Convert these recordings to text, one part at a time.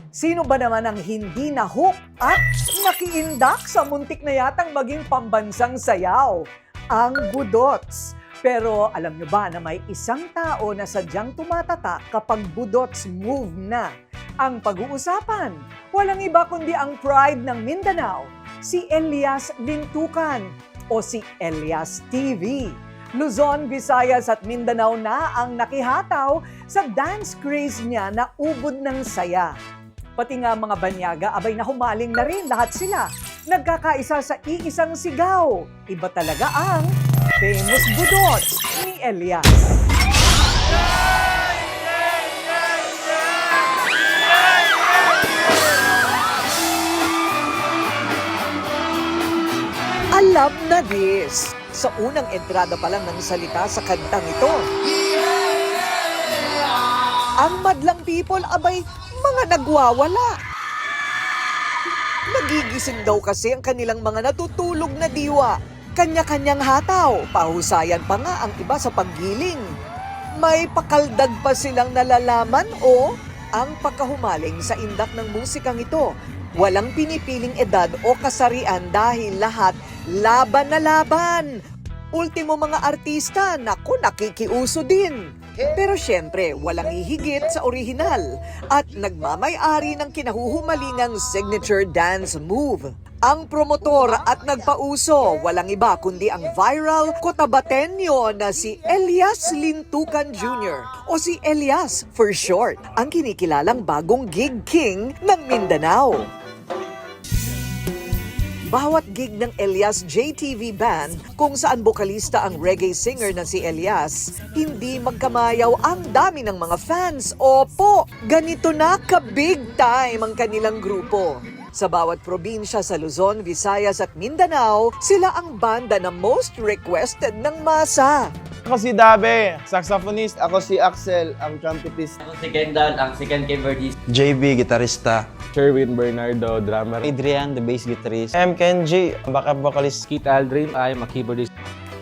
Sino ba naman ang hindi na-hook at nakiindak sa muntik na yatang maging pambansang sayaw? Ang budots. Pero alam nyo ba na may isang tao na sadyang tumatata kapag budots move na? Ang pag-uusapan, walang iba kundi ang pride ng Mindanao, si Elias Lintukan o si Elias TV. Luzon, Visayas at Mindanao na ang nakihataw sa dance craze niya na ubod ng saya. Pati nga mga banyaga, abay na humaling na rin lahat sila. Nagkakaisa sa iisang sigaw. Iba talaga ang famous budots ni Elias. Alam na this. Sa unang entrada pa lang ng salita sa kantang ito. Ang madlang people, abay, mga nagwawala. Nagigising daw kasi ang kanilang mga natutulog na diwa. Kanya-kanyang hataw, pahusayan pa nga ang iba sa paggiling. May pakaldag pa silang nalalaman o ang pagkahumaling sa indak ng musikang ito. Walang pinipiling edad o kasarian dahil lahat laban na laban. Ultimo mga artista, naku, nakikiuso din. Pero syempre, walang hihigit sa orihinal at nagmamay-ari ng kinahuhumalingang signature dance move. Ang promotor at nagpauso, walang iba kundi ang viral Cotabateño na si Elias Lintukan Jr. o si Elias for short, ang kinikilalang bagong gig king ng Mindanao. Bawat gig ng Elias JTV Band, kung saan bokalista ang reggae singer na si Elias, hindi magkamayaw ang dami ng mga fans. Opo, ganito na ka-big time ang kanilang grupo. Sa bawat probinsya sa Luzon, Visayas at Mindanao, sila ang banda na most requested ng masa. Ako si Dabe, saxophonist. Ako si Axel, ang trumpetist. Ako si Kendall, ang second keyboardist. JB, gitarista. Sherwin Bernardo, drummer. Adrian, the bass guitarist. M. Kenji, backup vocalist. Keith Aldrin, I'm a keyboardist.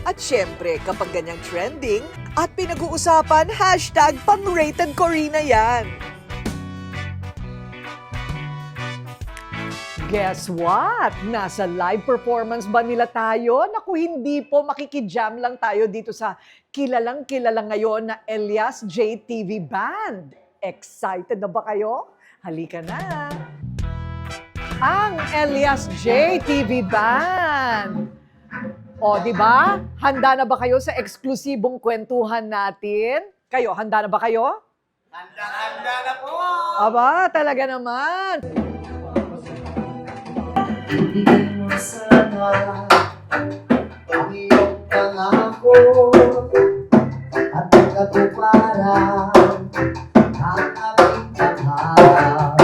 At syempre, kapag ganyang trending at pinag-uusapan, hashtag pang-rated Corina yan. Guess what? Nasa live performance ba nila tayo? Naku, hindi po. Makikijam lang tayo dito sa kilalang-kilala ngayon na Elias JTV Band. Excited na ba kayo? Halika na! Ang Elias JTV Band! O, di ba? Handa na ba kayo sa eksklusibong kwentuhan natin? Kayo, handa na ba kayo? Handa na po! Aba, talaga naman! Ibigay mo sana ang iyong pangako at katuparan ang aming pangharap.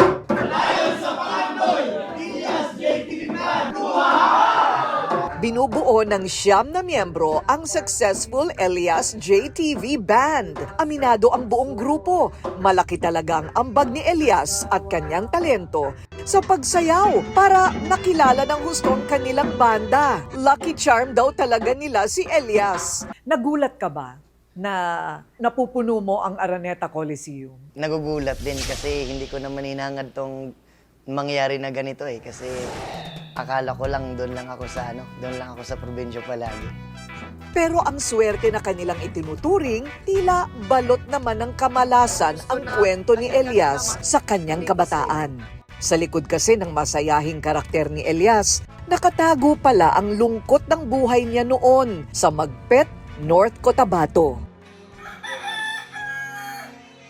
Binubuo ng 9 na miyembro ang successful Elias JTV Band. Aminado ang buong grupo. Malaki talagang ambag ni Elias at kanyang talento sa pagsayaw para nakilala ng husto ang kanilang banda. Lucky charm daw talaga nila si Elias. Nagulat ka ba na napupuno mo ang Araneta Coliseum? Nagugulat din kasi hindi ko naman hinangad tong mangyari na ganito kasi akala ko lang doon lang ako sa probinsya palagi. Pero ang swerte na kanilang itinuturing, tila balot naman ng kamalasan ang kwento ni Elias sa kanyang kabataan. Sa likod kasi ng masayahing karakter ni Elias, nakatago pala ang lungkot ng buhay niya noon sa Magpet, North Cotabato.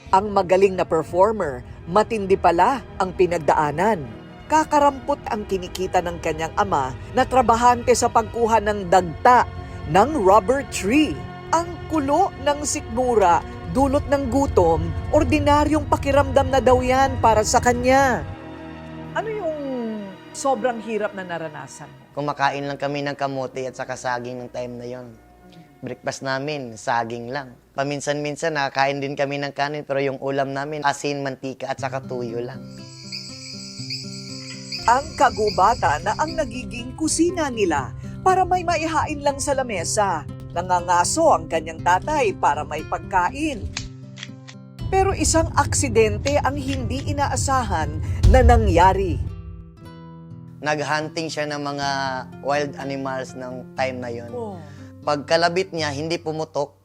Ang magaling na performer, matindi pala ang pinagdaanan. Kakarampot ang kinikita ng kanyang ama na trabahante sa pagkuha ng dagta ng rubber tree. Ang kulo ng sikmura, dulot ng gutom, ordinaryong pakiramdam na daw yan para sa kanya. Ano yung sobrang hirap na naranasan mo? Kumakain lang kami ng kamote at saka saging ng time na yon. Breakfast namin, saging lang. Paminsan-minsan nakakain din kami ng kanin pero yung ulam namin, asin, mantika at saka tuyo lang. Ang kagubatan na ang nagiging kusina nila para may maihain lang sa lamesa. Nangangaso ang kanyang tatay para may pagkain. Pero isang aksidente ang hindi inaasahan na nangyari. Naghunting siya ng mga wild animals ng time na yon. Pagkalabit niya, hindi pumutok.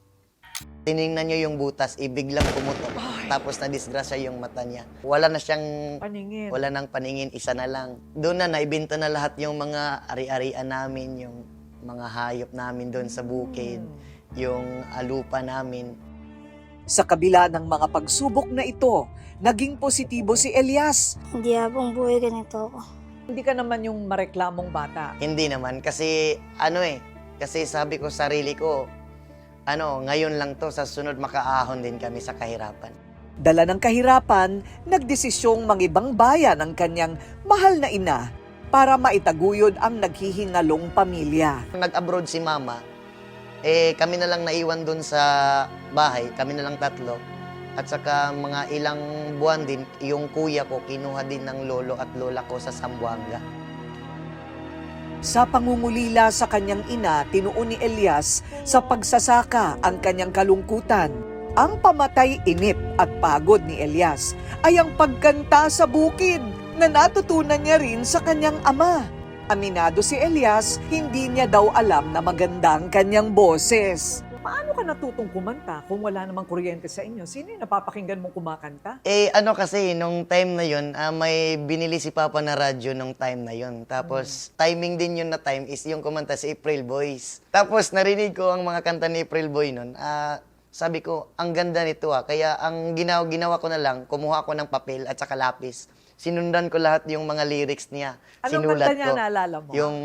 Tiningnan niyo yung butas, biglang pumutok. Tapos na-disgrasya yung mata niya. Wala na siyang Paningin. wala nang paningin, isa na lang. Doon na naibenta na lahat yung mga ari-arian namin, yung mga hayop namin doon sa bukid, yung lupa namin. Sa kabila ng mga pagsubok na ito, naging positibo si Elias. Hindi habang buhay ganito ako. Hindi ka naman yung mareklamong bata. Hindi naman, kasi kasi sabi ko sarili ko, ngayon lang to, sa sunod makaahon din kami sa kahirapan. Dala ng kahirapan, nagdesisyong mangibang bayan ang kanyang mahal na ina para maitaguyod ang naghihingalong pamilya. Nag-abroad si mama, kami na lang naiwan doon sa bahay, kami na lang tatlo. At saka mga ilang buwan din, yung kuya ko kinuha din ng lolo at lola ko sa Zamboanga. Sa pangungulila sa kanyang ina, tinuon ni Elias sa pagsasaka ang kanyang kalungkutan. Ang pamatay inip at pagod ni Elias ay ang pagkanta sa bukid na natutunan niya rin sa kanyang ama. Aminado si Elias, hindi niya daw alam na maganda ang kanyang boses. Paano ka natutong kumanta kung wala namang kuryente sa inyo? Sino yung napapakinggan mong kumakanta? Kasi, nung time na yun, may binili si Papa na radyo nung time na yun. Tapos, timing din yun na time is yung kumanta si April Boys. Tapos, narinig ko ang mga kanta ni April Boy nun. Sabi ko, ang ganda nito Kaya, ang ginawa ko na lang, kumuha ko ng papel at saka lapis. Sinundan ko lahat yung mga lyrics niya. Anong Sinulat kanta niya ko. naalala mo? Yung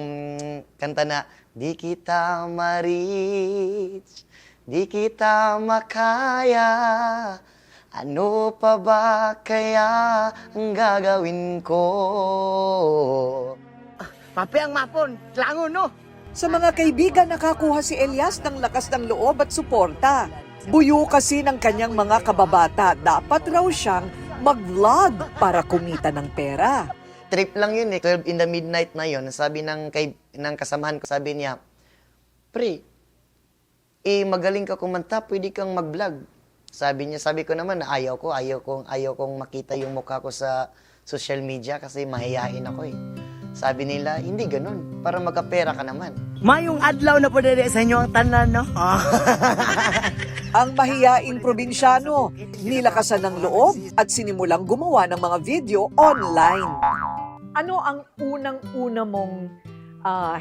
kanta na, di kita ma-reach, di kita makaya, ano pa ba kaya ang gagawin ko? Papi ang mapon, langon no? Sa mga kaibigan, nakakuha si Elias ng lakas ng loob at suporta. Buyo kasi ng kanyang mga kababata, dapat raw siyang mag-vlog para kumita ng pera. Trip lang yun 12 in the midnight na yun, sabi ng kasamahan ko, sabi niya, pre, magaling ka kumanta, pwede kang mag-vlog. Sabi ko naman na ayaw kong makita yung mukha ko sa social media kasi mahihain ako Sabi nila, hindi ganun, para magkapera ka naman. Mayong adlaw na po dede sa inyo ang tanan, no? Ang mahiyaing probinsyano, nilakasan ng loob at sinimulang gumawa ng mga video online. Ano ang unang-una mong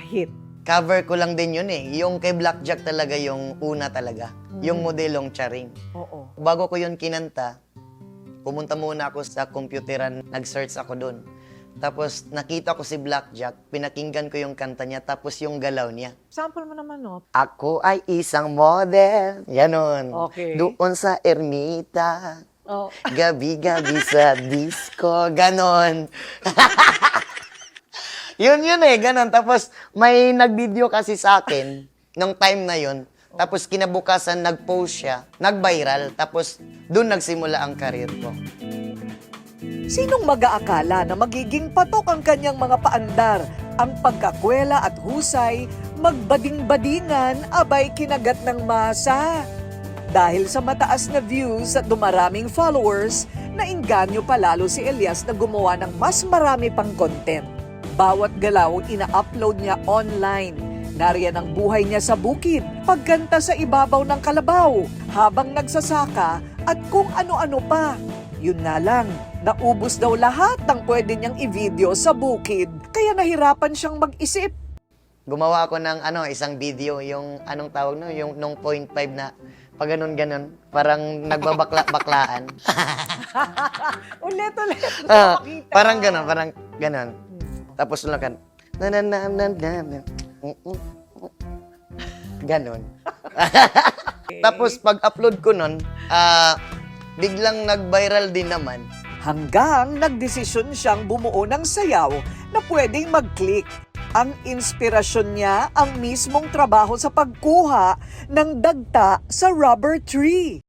hit? Cover ko lang din yun Yung kay Blackjack talaga yung una talaga. Yung modelong Charing. Oo. Bago ko yun kinanta, pumunta muna ako sa computeran, nag-search ako doon. Tapos nakita ko si Blackjack, pinakinggan ko yung kanta niya, tapos yung galaw niya. Sample mo naman, no? Ako ay isang model. Ganon. Okay. Doon sa ermita. Oh. Gabi-gabi sa disco. Ganon. yun ganon. Tapos may nag-video kasi sa akin nung time na yun. Tapos kinabukasan nag-post siya, nag-viral. Tapos doon nagsimula ang karir ko. Sinong mag-aakala na magiging patok ang kanyang mga paandar? Ang pagkakwela at husay, magbading-badingan, abay kinagat ng masa. Dahil sa mataas na views at dumaraming followers, nainganyo palalo si Elias na gumawa ng mas marami pang content. Bawat galaw ina-upload niya online. Nariyan ang buhay niya sa bukid, pagkanta sa ibabaw ng kalabaw, habang nagsasaka at kung ano-ano pa. Yun nga lang, naubos daw lahat ng pwede niyang i-video sa bukid, kaya nahirapan siyang mag-isip. Gumawa ako ng isang video, yung anong tawag no, yung nung 0.5 na pag ganon, parang nagbabaklaan. Ulit. Parang ganon. Tapos lang kan. Ganon. Tapos pag-upload ko nun, biglang nag-viral din naman. Hanggang nagdesisyon siyang bumuo ng sayaw na pwedeng mag-click. Ang inspirasyon niya ang mismong trabaho sa pagkuha ng dagta sa rubber tree.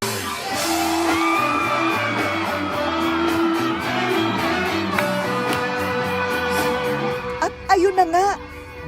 At ayun na nga,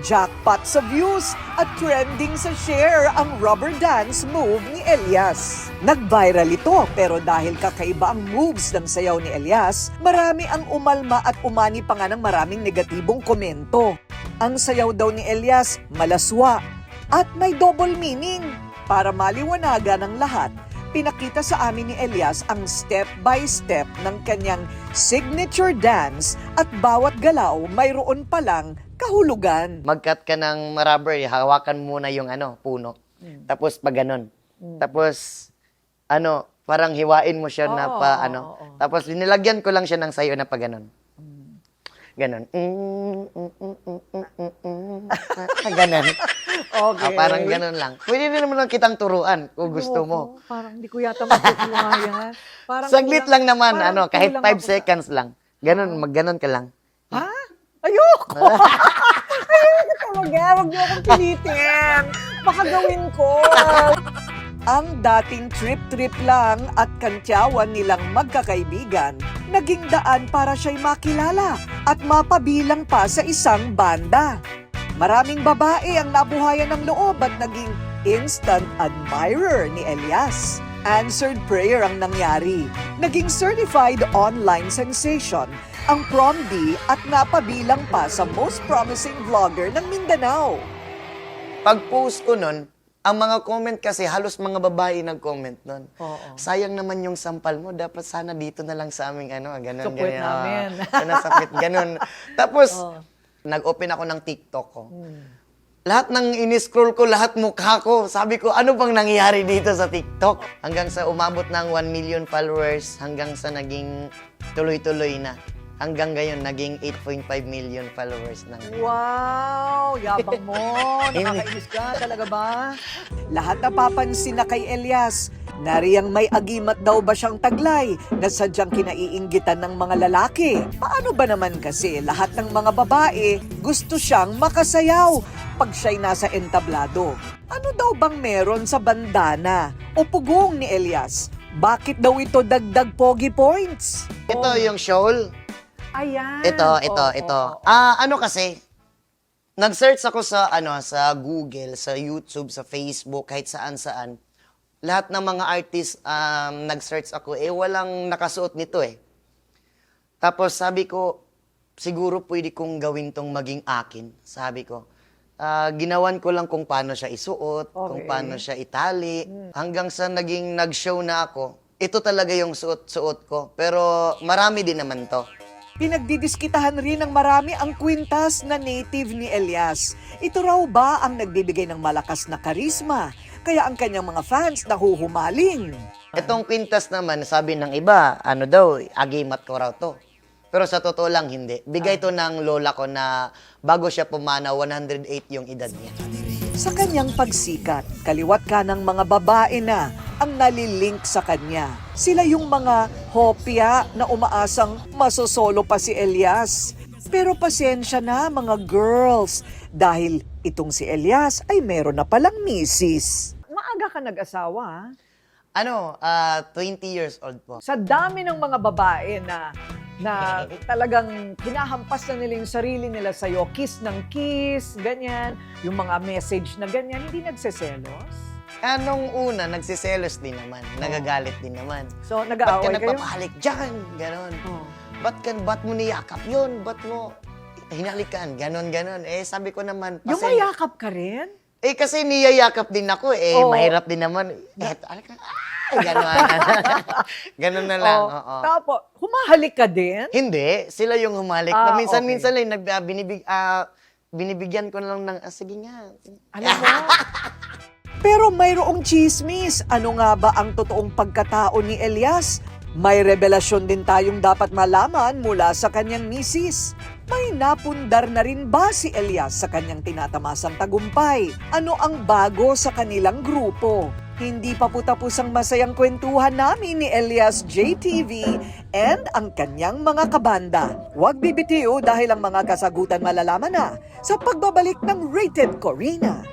Jackpot sa views at trending sa share ang rubber dance move ni Elias. Nag-viral ito pero dahil kakaiba ang moves ng sayaw ni Elias, marami ang umalma at umani pa nga ng maraming negatibong komento. Ang sayaw daw ni Elias malaswa at may double meaning. Para maliwanagan ng lahat, pinakita sa amin ni Elias ang step-by-step ng kanyang signature dance at bawat galaw mayroon palang kahulugan. Mag-cut ka ng rubber, hawakan muna yung puno. Tapos pag ganon. Tapos, parang hiwain mo siya na Tapos, nilagyan ko lang siya ng sayo na pag ganon. Ganon. Ganon. Okay. Parang ganon lang. Pwede din naman lang kitang turuan kung gusto mo. Parang hindi ko yata matutuwa yan. Parang Saglit lang naman, parang kahit kulang 5 ako seconds lang. Ganon, mag-ganon ka lang. Ha? Ayoko! Ayoko talaga. Huwag niyo akong pilitin. Baka gawin ko. Ang dating trip-trip lang at kantyawan nilang magkakaibigan, naging daan para siya'y makilala at mapabilang pa sa isang banda. Maraming babae ang nabuhayan ng loob at naging instant admirer ni Elias. Answered prayer ang nangyari. Naging certified online sensation ang Prom D at napabilang pa sa most promising vlogger ng Mindanao. Pag-post ko nun, ang mga comment kasi, halos mga babae nag-comment nun. Oo. Sayang naman yung sampal mo, dapat sana dito na lang sa aming ganon. Sa puwet namin. Sinasapit, ganon. Tapos, nag-open ako ng TikTok ko. Lahat ng in-scroll ko, lahat mukha ko. Sabi ko, ano bang nangyayari dito sa TikTok? Hanggang sa umabot ng 1 million followers, hanggang sa naging tuloy-tuloy na. Hanggang ngayon, naging 8.5 million followers na ngayon. Wow! Yabang mo! Nakakainis ka, talaga ba? Lahat napapansin na kay Elias. Nariyang may agimat daw ba siyang taglay na sadyang kinaiinggitan ng mga lalaki? Paano ba naman kasi lahat ng mga babae gusto siyang makasayaw pag siya'y nasa entablado? Ano daw bang meron sa bandana o pugong ni Elias? Bakit daw ito dagdag pogi points? Ito yung shawl. Ayan. Ito. Kasi, nag-search ako sa sa Google, sa YouTube, sa Facebook, kahit saan-saan. Lahat ng mga artist nag-search ako, walang nakasuot nito eh. Tapos sabi ko, siguro pwede kong gawin tong maging akin. Sabi ko, ginawan ko lang kung paano siya isuot, kung paano siya itali. Hanggang sa nag-show na ako, ito talaga yung suot-suot ko. Pero marami din naman to. Pinagdidiskitahan rin ng marami ang kwintas na native ni Elias. Ito raw ba ang nagbibigay ng malakas na karisma? Kaya ang kanyang mga fans nahuhumaling. Itong kwintas naman, sabi ng iba, agimat ko raw to. Pero sa totoo lang, hindi. Bigay to ng lola ko na bago siya pumanaw, 108 yung edad niya. Sa kanyang pagsikat, kaliwat ka ng mga babae na ang nalilink sa kanya. Sila yung mga hopya na umaasang masosolo pa si Elias. Pero pasensya na mga girls, dahil itong si Elias ay meron na palang misis. Maaga ka nag-asawa, 20 years old po. Sa dami ng mga babae na talagang hinahampas na nila yung sarili nila sa'yo, kiss ng kiss, ganyan, yung mga message na ganyan, hindi nagseselos? Nung una, nagsiselos din naman. Nagagalit din naman. So, Ba't nag-aaway ka kayo? nagpapahalik dyan? Ganon. Oh. Ba't mo niyakap yun? Ba't mo hinalikan? Ganon. Sabi ko naman, Yung mayakap ka rin? kasi niyayakap din ako. Oo. Mahirap din naman. Ganon. Ganon na lang. Oh. Oo. Tapos, humahalik ka din? Hindi. Sila yung humalik. Minsan lang, binibigyan ko na lang ng, sige nga. Alam mo? Pero mayroong chismis. Ano nga ba ang totoong pagkatao ni Elias? May revelasyon din tayong dapat malaman mula sa kanyang misis. May napundar na rin ba si Elias sa kanyang tinatamasang tagumpay? Ano ang bago sa kanilang grupo? Hindi pa po tapos ang masayang kwentuhan namin ni Elias JTV and ang kanyang mga kabanda. Huwag bibitiw dahil ang mga kasagutan malalaman na sa pagbabalik ng Rated Corina.